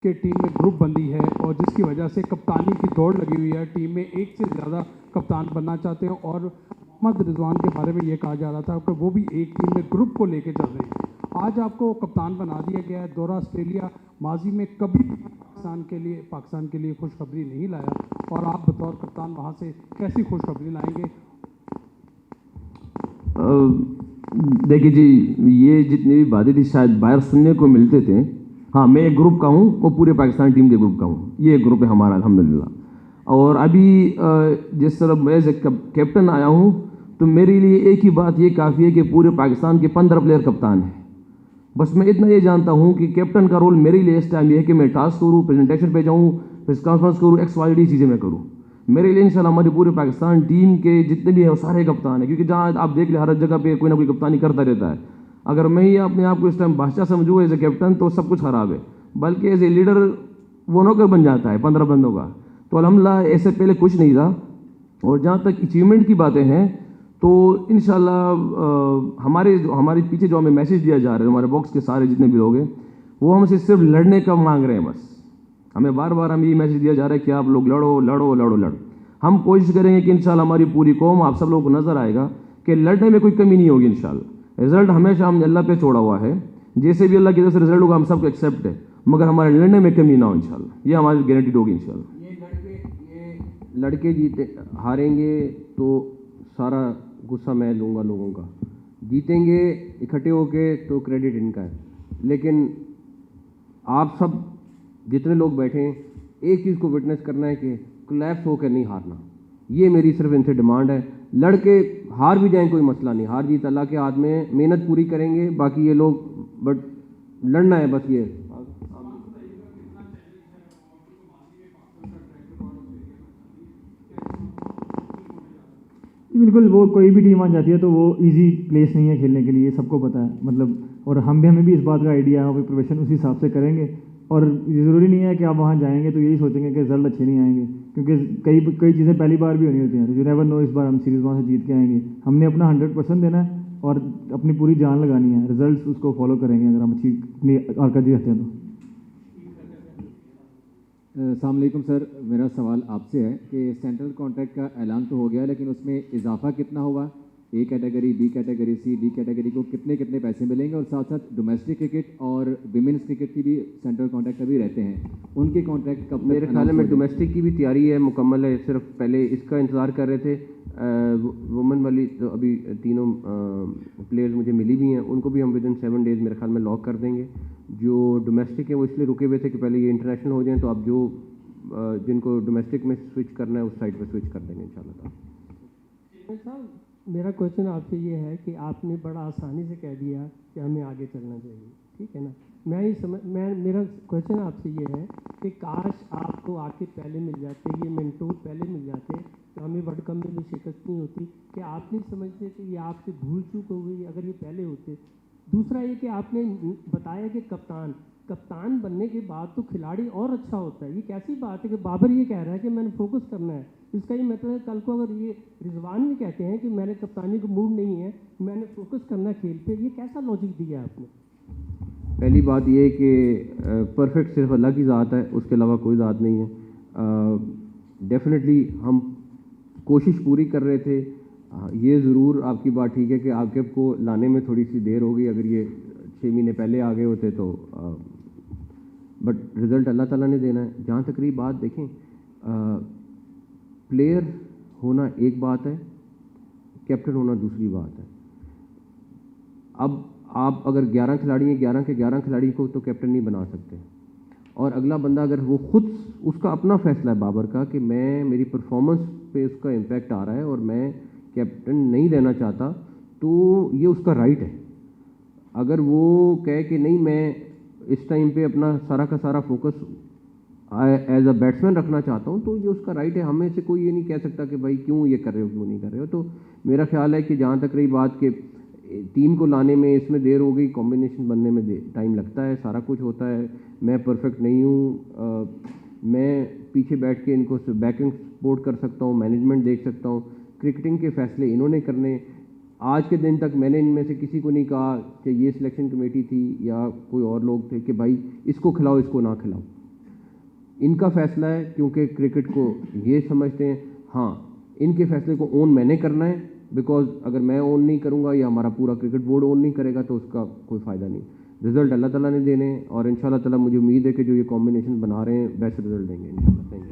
کہ ٹیم میں گروپ بندی ہے اور جس کی وجہ سے کپتانی کی دوڑ لگی ہوئی ہے. ٹیم میں ایک سے زیادہ کپتان بننا چاہتے ہیں اور محمد رضوان کے بارے میں یہ کہا جا رہا تھا کہ وہ بھی ایک ٹیم میں گروپ کو لے کے چل رہے ہیں. آج آپ کو کپتان بنا دیا گیا ہے. دورہ آسٹریلیا ماضی میں کبھی پاکستان کے لیے خوشخبری نہیں لایا اور آپ بطور کپتان وہاں سے کیسی خوشخبری لائیں گے؟ دیکھیے جی، یہ جتنی بھی باتیں تھی شاید باہر سننے کو ملتے تھے. ہاں، میں ایک گروپ کا ہوں، وہ پورے پاکستان ٹیم کے گروپ کا ہوں. یہ ایک گروپ ہے ہمارا الحمدللہ. اور ابھی جس طرح میں کیپٹن آیا ہوں تو میرے لیے ایک ہی بات یہ کافی ہے کہ پورے پاکستان کے 15 پلیئر کپتان ہیں. بس میں اتنا یہ جانتا ہوں کہ کیپٹن کا رول میرے لیے اس ٹائم یہ ہے کہ میں ٹاسک کروں، پریزنٹیشن پہ جاؤں، پریس کانفرنس کروں، XYZ چیزیں میں کروں. میرے لیے انشاءاللہ ہماری پورے پاکستان ٹیم کے جتنے بھی ہیں وہ سارے کپتان ہیں، کیونکہ جہاں آپ دیکھ لیں ہر جگہ پہ کوئی نہ کوئی کپتانی کرتا رہتا ہے. اگر میں ہی اپنے آپ کو اس ٹائم بادشاہ سمجھوں ایز اے کیپٹن تو سب کچھ خراب ہے، بلکہ ایز اے لیڈر وہ نوکر بن جاتا ہے 15 بندوں کا. تو الحمدللہ ایسے پہلے کچھ نہیں تھا. اور جہاں تک اچیومنٹ کی باتیں ہیں تو انشاءاللہ ہمارے پیچھے جو ہمیں میسیج دیا جا رہا ہے، ہمارے باکس کے سارے جتنے بھی لوگ ہیں وہ ہم سے صرف لڑنے کا مانگ رہے ہیں. بس ہمیں بار بار ہمیں یہ میسیج دیا جا رہا ہے کہ آپ لوگ لڑو لڑو لڑو لڑ. ہم کوشش کریں گے کہ انشاءاللہ ہماری پوری قوم، آپ سب لوگوں کو نظر آئے گا کہ لڑنے میں کوئی کمی نہیں ہوگی انشاءاللہ. رزلٹ ہمیشہ ہم نے اللہ پہ چھوڑا ہوا ہے، جیسے بھی اللہ کی طرف سے رزلٹ ہوگا ہم سب کو ایکسیپٹ ہے، مگر ہمارے لڑنے میں کمی نہ ہو انشاءاللہ. یہ ہماری گارنٹیڈ ہوگی انشاءاللہ. یہ لڑکے جیتے ہاریں گے تو سارا غصہ میں لوں گا لوگوں کا، جیتیں گے اکٹھے ہو کے تو کریڈٹ ان کا ہے. لیکن آپ سب جتنے لوگ بیٹھے ہیں ایک چیز کو وٹنس کرنا ہے کہ کولیپس ہو کے نہیں ہارنا. یہ میری صرف ان سے ڈیمانڈ ہے. لڑ کے ہار بھی جائیں کوئی مسئلہ نہیں، ہار جیت اللہ کے ہاتھ میں، محنت پوری کریں گے. باقی یہ لوگ بٹ لڑنا ہے بس. یہ بالکل، وہ کوئی بھی ٹیم آ جاتی ہے تو وہ ایزی پلیس نہیں ہے کھیلنے کے لیے، سب کو پتہ ہے. مطلب اور ہمیں بھی اس بات کا آئیڈیا ہے، پریپریشن اسی حساب سے کریں گے. اور یہ ضروری نہیں ہے کہ آپ وہاں جائیں گے تو یہی سوچیں گے کہ رزلٹ اچھے نہیں آئیں گے، کیونکہ کئی چیزیں پہلی بار بھی ہونی ہوتی ہیں. یو نیور نو، اس بار ہم سیریز وہاں سے جیت کے آئیں گے. ہم نے اپنا 100% دینا ہے اور اپنی پوری جان لگانی ہے. رزلٹس اس کو فالو کریں گے اگر ہم اچھی اپنی کارکردگی رکھتے ہیں تو. السلام علیکم سر، میرا سوال آپ سے ہے کہ سینٹرل کانٹریکٹ کا اعلان تو ہو گیا لیکن اس میں اضافہ کتنا ہوگا؟ A category, B category, C، D category کو کتنے پیسے ملیں گے؟ اور ساتھ ساتھ ڈومیسٹک کرکٹ اور ویمنس کرکٹ کی بھی سینٹرل کانٹریکٹ ابھی رہتے ہیں، ان کے کانٹریکٹ کب؟ میرے خیال میں ڈومیسٹک کی بھی تیاری ہے، مکمل ہے. صرف پہلے اس کا انتظار کر رہے تھے. وومن والی تو ابھی تینوں پلیئرز مجھے ملی بھی ہیں، ان کو بھی ہم ودن 7 days میرے خیال میں لاک کر دیں گے. جو ڈومیسٹک ہیں وہ اس لیے رکے ہوئے تھے کہ پہلے یہ انٹرنیشنل ہو جائیں، تو اب جو جن کو ڈومیسٹک میں سوئچ کرنا ہے اس سائڈ پہ سوئچ کر دیں گے انشاءاللہ تعالیٰ. صاحب میرا کویشچن آپ سے یہ ہے کہ آپ نے بڑا آسانی سے کہہ دیا کہ ہمیں آگے چلنا چاہیے، ٹھیک ہے نا. میرا کویشچن آپ سے یہ ہے کہ کاش آپ کو آ کے پہلے مل جاتے، یہ منٹور پہلے مل جاتے تو ہمیں ورلڈ کپ میں بھی شکست نہیں ہوتی. کہ آپ نہیں سمجھتے کہ یہ آپ سے بھول چوک ہو گئی اگر یہ پہلے ہوتے؟ دوسرا یہ کہ آپ نے بتایا کہ کپتان بننے کے بعد تو کھلاڑی اور اچھا ہوتا ہے. یہ کیسی بات ہے کہ بابر یہ کہہ رہا ہے کہ میں نے فوکس کرنا ہے؟ اس کا یہ مطلب ہے کل کو اگر یہ رضوان بھی کہتے ہیں کہ میں نے کپتانی کو موڈ نہیں ہے، میں نے فوکس کرنا ہے کھیل پہ، یہ کیسا لاجک دیا آپ نے؟ پہلی بات یہ ہے کہ پرفیکٹ صرف اللہ کی ذات ہے، اس کے علاوہ کوئی ذات نہیں ہے. ڈیفینیٹلی ہم کوشش پوری کر رہے تھے. یہ ضرور آپ کی بات ٹھیک ہے کہ عاقب کو لانے میں تھوڑی سی دیر ہو گئی. اگر یہ 6 مہینے پہلے آ گئے ہوتے تو بٹ رزلٹ اللہ تعالیٰ نے دینا ہے. جہاں تک رہی بات، دیکھیں پلیئر ہونا ایک بات ہے، کیپٹن ہونا دوسری بات ہے. اب آپ اگر 11 کھلاڑی ہیں، 11 کے 11 کھلاڑی کو تو کیپٹن نہیں بنا سکتے. اور اگلا بندہ اگر وہ خود، اس کا اپنا فیصلہ ہے بابر کا کہ میری پرفارمنس پہ اس کا امپیکٹ آ رہا ہے اور میں کیپٹن نہیں لینا چاہتا، تو یہ اس کا رائٹ ہے. اگر وہ کہے کہ نہیں میں اس ٹائم پہ اپنا سارا کا سارا فوکس ایز اے بیٹسمین رکھنا چاہتا ہوں تو یہ اس کا رائٹ ہے. ہمیں سے کوئی یہ نہیں کہہ سکتا کہ بھائی کیوں یہ کر رہے ہو، کیوں نہیں کر رہے ہو. تو میرا خیال ہے کہ جہاں تک رہی بات کہ ٹیم کو لانے میں اس میں دیر ہو گئی، کمبینیشن بننے میں ٹائم لگتا ہے، سارا کچھ ہوتا ہے. میں پرفیکٹ نہیں ہوں، میں پیچھے بیٹھ کے ان کو بیکنگ سپورٹ کر سکتا ہوں، مینجمنٹ دیکھ سکتا ہوں. کرکٹنگ کے فیصلے انہوں نے کرنے. آج کے دن تک میں نے ان میں سے کسی کو نہیں کہا کہ یہ سلیکشن کمیٹی تھی یا کوئی اور لوگ تھے کہ بھائی اس کو کھلاؤ اس کو نہ کھلاؤ. ان کا فیصلہ ہے کیونکہ کرکٹ کو یہ سمجھتے ہیں ہاں ان کے فیصلے کو اون میں نے کرنا ہے، بیکاز اگر میں اون نہیں کروں گا یا ہمارا پورا کرکٹ بورڈ اون نہیں کرے گا تو اس کا کوئی فائدہ نہیں. رزلٹ اللہ تعالیٰ نے دینے ہیں اور ان شاء اللہ تعالیٰ مجھے امید ہے کہ جو یہ کمبینیشن بنا رہے ہیں بیسٹ رزلٹ دیں گے ان شاء اللہ. Thank you.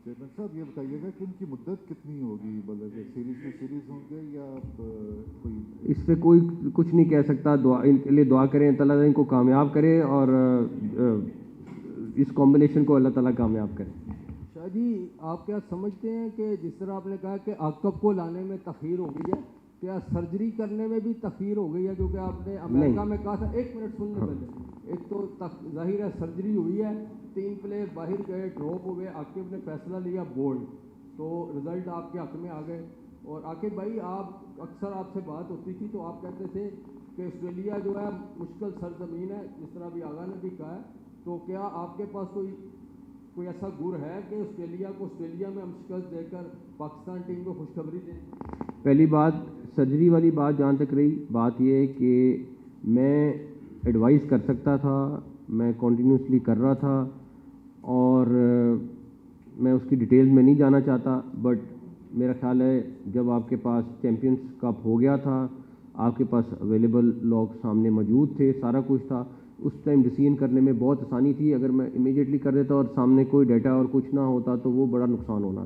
چیئرمین صاحب یہ بتائیے گا کہ ان کی مدت کتنی ہوگی، مطلب سیریز ہوں گے یا کوئی اس پہ کوئی کچھ نہیں کہہ سکتا. دعا ان کے لیے دعا کریں، اللہ تعالیٰ ان کو کامیاب کرے اور اس کمبینیشن کو اللہ تعالیٰ کامیاب کرے. شاہ جی آپ کیا سمجھتے ہیں کہ جس طرح آپ نے کہا کہ عقب کو لانے میں تاخیر ہو گئی ہے، کیا سرجری کرنے میں بھی تاخیر ہو گئی ہے؟ کیونکہ آپ نے امریکہ میں کہا تھا، ایک منٹ سننے پہلے، ایک تو ظاہر ہے سرجری ہوئی ہے، 3 پلیئر باہر گئے، ڈراپ ہوئے، عاقب نے فیصلہ لیا بولڈ، تو رزلٹ آپ کے حق میں آ گئے. اور عاقب بھائی آپ اکثر آپ سے بات ہوتی تھی تو آپ کہتے تھے کہ آسٹریلیا جو ہے مشکل سرزمین ہے، جس طرح ابھی آغا نے بھی کہا ہے، تو کیا آپ کے پاس کوئی ایسا گر ہے کہ آسٹریلیا میں ہم شکست دے کر پاکستان ٹیم کو خوشخبری دیں؟ پہلی بات سرجری والی بات جہاں تک رہی، بات یہ ہے کہ میں ایڈوائز کر سکتا تھا، میں کنٹینیوسلی کر رہا تھا اور میں اس کی ڈیٹیلز میں نہیں جانا چاہتا. بٹ میرا خیال ہے جب آپ کے پاس چیمپئنز کپ ہو گیا تھا، آپ کے پاس اویلیبل لوگ سامنے موجود تھے، سارا کچھ تھا، اس ٹائم ڈیسیژن کرنے میں بہت آسانی تھی. اگر میں امیڈیٹلی کر دیتا اور سامنے کوئی ڈیٹا اور کچھ نہ ہوتا تو وہ بڑا نقصان ہونا تھا.